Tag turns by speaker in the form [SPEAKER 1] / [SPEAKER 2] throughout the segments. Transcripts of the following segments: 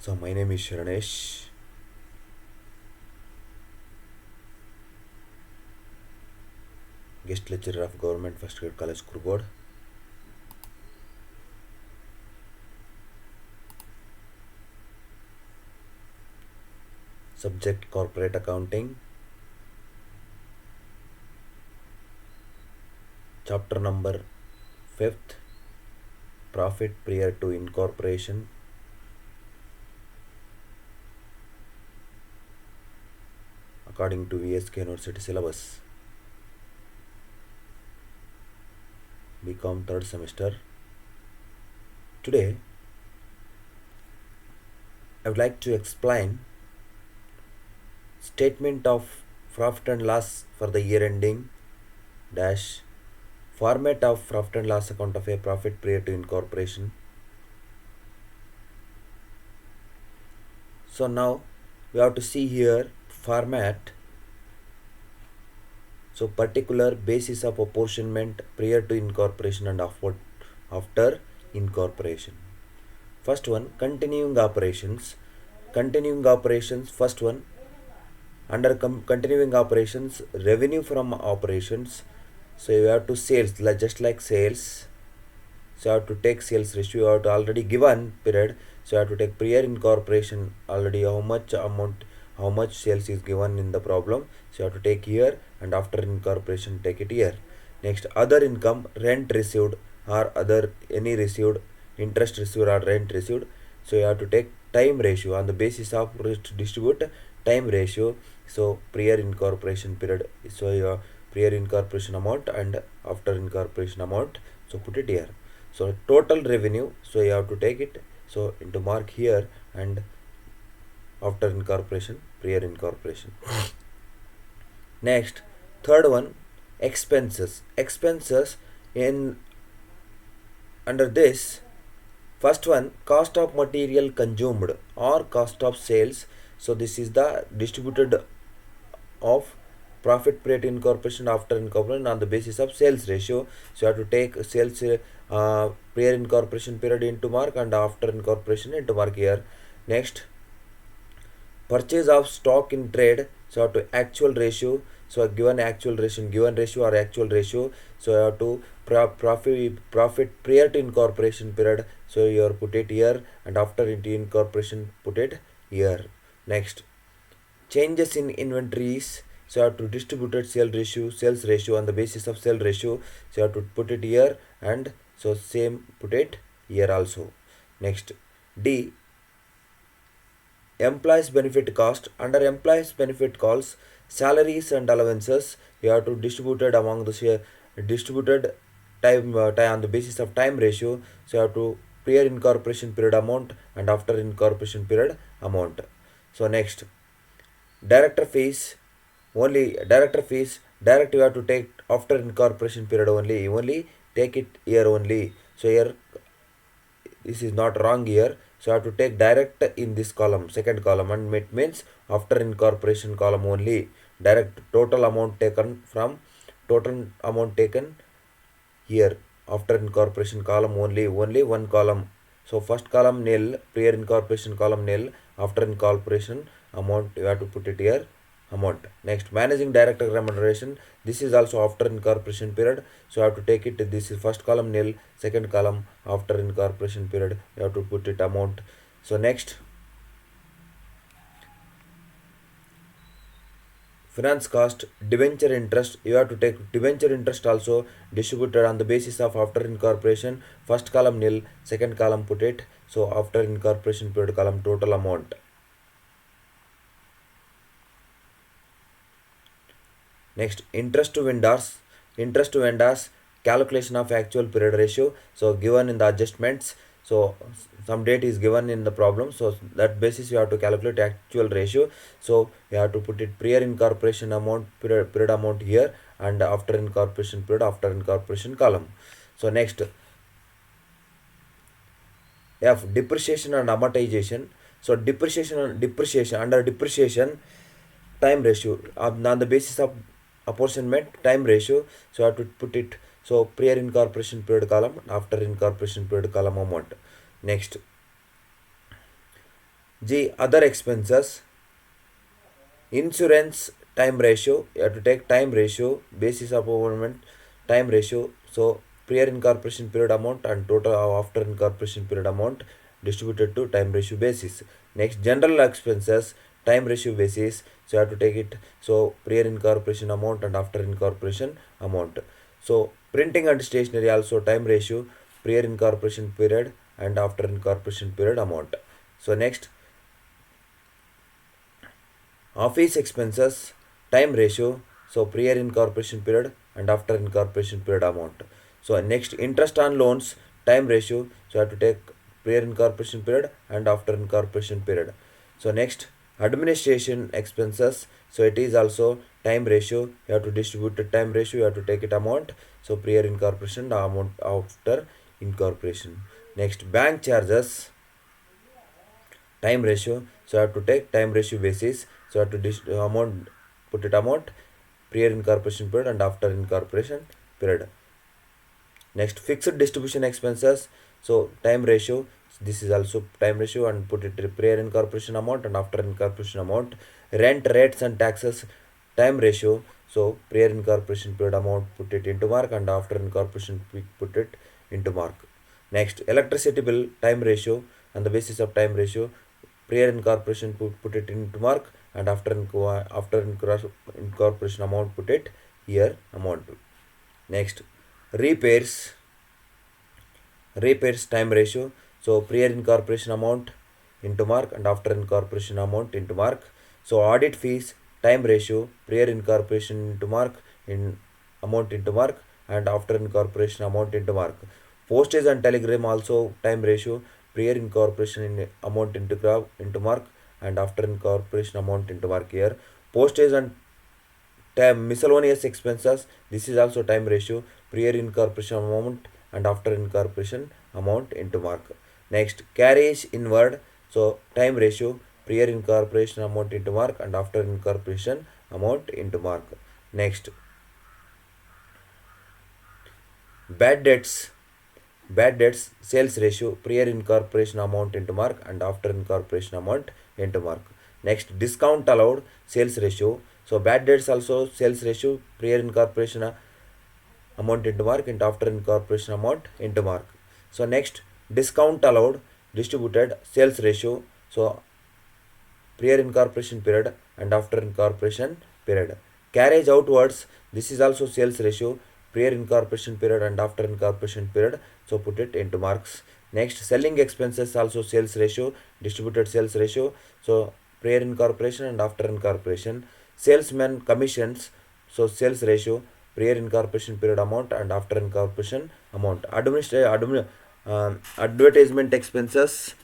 [SPEAKER 1] So my name is Shranesh. Guest lecturer of Government First Grade College, Kurgod. Subject Corporate Accounting. Chapter number 5th, Profit prior to incorporation. According to VSK University syllabus. BCom 3rd semester. Today, I would like to explain statement of profit and loss for the year ending dash format of profit and loss account of a profit prior to incorporation. So now we have to see here format. So particular basis of apportionment prior to incorporation and after incorporation. First one, continuing operations. Continuing operations, first one, under continuing operations, revenue from operations. So you have to sales, just like sales. So you have to take sales ratio, you have to already given period. So you have to take prior incorporation already how much sales is given in the problem. So you have to take here, and after incorporation take it here. Next, other income, rent received or other any received, interest received or rent received. So you have to take time ratio on the basis of distribute time ratio. So prior incorporation period, so your prior incorporation amount and after incorporation amount, so put it here. So total revenue, so you have to take it, so into mark here, and after incorporation, prior incorporation. Next, third one, expenses in under this. First one, cost of material consumed or cost of sales. So this is the distributed of profit prior to incorporation, after incorporation on the basis of sales ratio. So you have to take sales prior incorporation period into mark and after incorporation into mark here. Next, purchase of stock in trade. So you have to actual ratio. So given ratio or actual ratio. So you have to profit prior to incorporation period. So you have put it here, and after incorporation put it here. Next, changes in inventories. So you have to distributed sales ratio on the basis of sales ratio. So you have to put it here, and so same put it here also. Next, D, employees benefit cost. Under employees benefit costs, salaries and allowances, you have to distributed among the distributed time on the basis of time ratio. So you have to prior incorporation period amount and after incorporation period amount. So next, director fees, only director fees direct you have to take after incorporation period only take it here only. So here this is not wrong here. So I have to take direct in this column, second column, and it means after incorporation column only. Direct total amount taken from total amount taken here, after incorporation column only one column. So first column nil, prior incorporation column nil, after incorporation amount you have to put it here amount. Next, managing director remuneration, this is also after incorporation period. So you have to take it, this is first column nil, second column after incorporation period you have to put it amount. So next, finance cost, debenture interest, you have to take debenture interest also distributed on the basis of after incorporation. First column nil, second column put it, so after incorporation period column total amount. Next, interest to vendors, calculation of actual period ratio. So given in the adjustments, so some date is given in the problem, so that basis you have to calculate actual ratio. So you have to put it prior incorporation amount, period amount here, and after incorporation period, after incorporation column. So next, F, depreciation and amortization. So depreciation under depreciation, time ratio on the basis of apportionment time ratio. So I have to put it, so prior incorporation period column, after incorporation period column amount. Next, G. Other expenses. Insurance time ratio. You have to take time ratio, basis of government time ratio. So prior incorporation period amount and total after incorporation period amount distributed to time ratio basis. Next, general expenses time ratio basis. So you have to take it. So prior incorporation amount and after incorporation amount. So printing and stationery also time ratio, prior incorporation period and after incorporation period amount. So next, office expenses time ratio, so prior incorporation period and after incorporation period amount. So next, interest on loans time ratio, so you have to take prior incorporation period and after incorporation period. So next, administration expenses, so it is also time ratio, you have to distribute the time ratio, you have to take it amount, so prior incorporation amount after incorporation. Next, bank charges time ratio, so I have to take time ratio basis, so I have to amount, put it amount prior incorporation period and after incorporation period. Next, fixed distribution expenses, so time ratio, this is also time ratio and put it prior incorporation amount and after incorporation amount. Rent rates and taxes time ratio, so prior incorporation period amount put it into mark and after incorporation put it into mark. Next, electricity bill time ratio, on the basis of time ratio, prior incorporation put it into mark and after incorporation amount put it here amount. Next, repairs time ratio, so prior incorporation amount into mark and after incorporation amount into mark. So audit fees time ratio, prior incorporation into mark in amount into mark and after incorporation amount into mark. Postage and telegram also time ratio, prior incorporation in amount into mark and after incorporation amount into mark here. Postage and time miscellaneous expenses, this is also time ratio, prior incorporation amount and after incorporation amount into mark. Next, carriage inward, so time ratio, prior incorporation amount into mark and after incorporation amount into mark. Next, bad debts sales ratio, prior incorporation amount into mark and after incorporation amount into mark. Next, discount allowed sales ratio, so bad debts also sales ratio, prior incorporation amount into mark and after incorporation amount into mark. So next, discount allowed distributed sales ratio, so prior incorporation period and after incorporation period. Carriage outwards, this is also sales ratio, prior incorporation period and after incorporation period, so put it into marks. Next, selling expenses also sales ratio, distributed sales ratio, so prior incorporation and after incorporation. Salesman commissions, so sales ratio, prior incorporation period amount and after incorporation amount. Advertisement expenses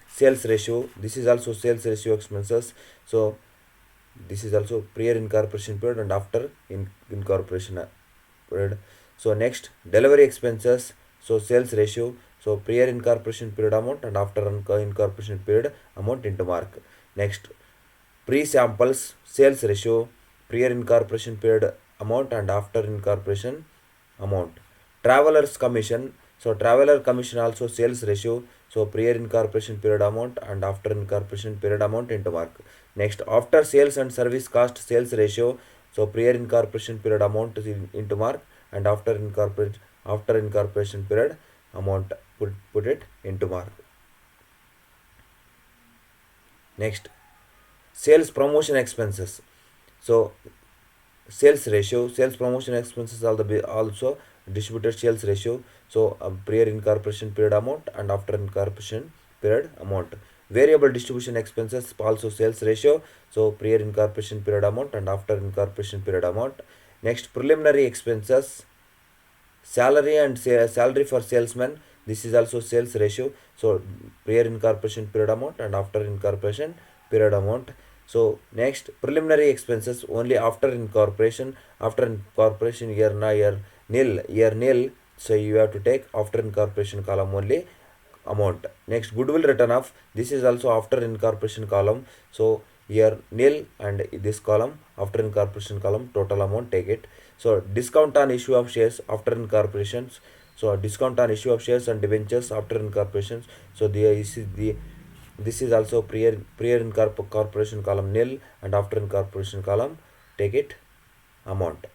[SPEAKER 1] sales ratio, this is also sales ratio expenses, so this is also prior incorporation period and after incorporation period. So next, delivery expenses, so sales ratio, so prior incorporation period amount and after incorporation period amount into mark. Next, pre-samples sales ratio, prior incorporation period amount and after incorporation amount. Travelers commission, so traveler commission also sales ratio, so prior incorporation period amount and after incorporation period amount into mark. Next, after sales and service cost sales ratio, so prior incorporation period amount is into mark and after incorporation period amount put it into mark. Next, sales promotion expenses, so sales ratio, sales promotion expenses are the also distributed sales ratio, so prior incorporation period amount and after incorporation period amount. Variable distribution expenses also sales ratio, so prior incorporation period amount and after incorporation period amount. Next, preliminary expenses, salary and salary for salesmen, this is also sales ratio, so prior incorporation period amount and after incorporation period amount. So next, preliminary expenses only after incorporation, year nil, so you have to take after incorporation column only amount. Next, goodwill written off, this is also after incorporation column, so here nil and this column after incorporation column total amount take it. So discount on issue of shares after incorporations, so discount on issue of shares and debentures after incorporations, so this is the This is also prior incorporation column nil, and after incorporation column take it amount,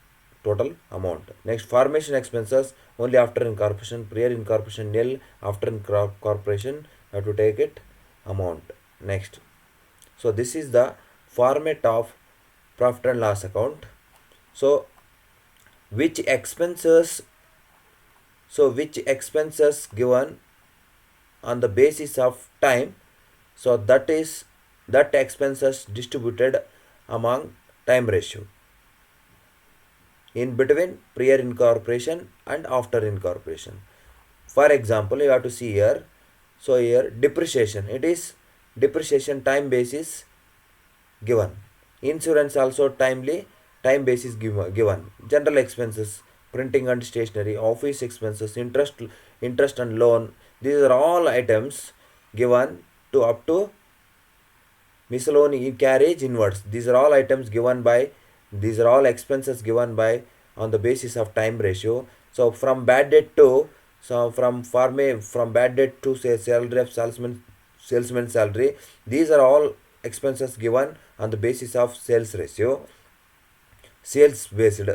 [SPEAKER 1] total amount. Next, formation expenses only after incorporation, prior incorporation nil, after incorporation have to take it amount. Next, so this is the format of profit and loss account. So which expenses, which expenses given on the basis of time, so that expenses distributed among time ratio in between prior incorporation and after incorporation. For example, you have to see here, so here depreciation, it is depreciation time basis given. Insurance also time basis given. General expenses, printing and stationery, office expenses, interest and loan, these are all items given to up to miscellaneous carriage inwards. These are all items given by, these are all expenses given by on the basis of time ratio. So from bad debt to, so from bad debt to say salary of salesman salary, these are all expenses given on the basis of sales ratio, sales based.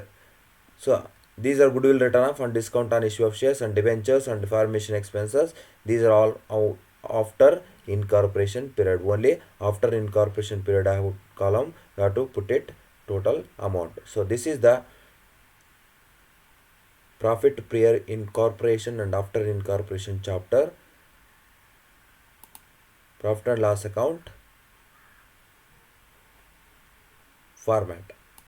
[SPEAKER 1] So these are goodwill written off and discount on issue of shares and debentures and formation expenses. These are all after incorporation period. Only after incorporation period I have column, you have to put it total amount. So this is the profit prior incorporation and after incorporation chapter, profit and loss account format.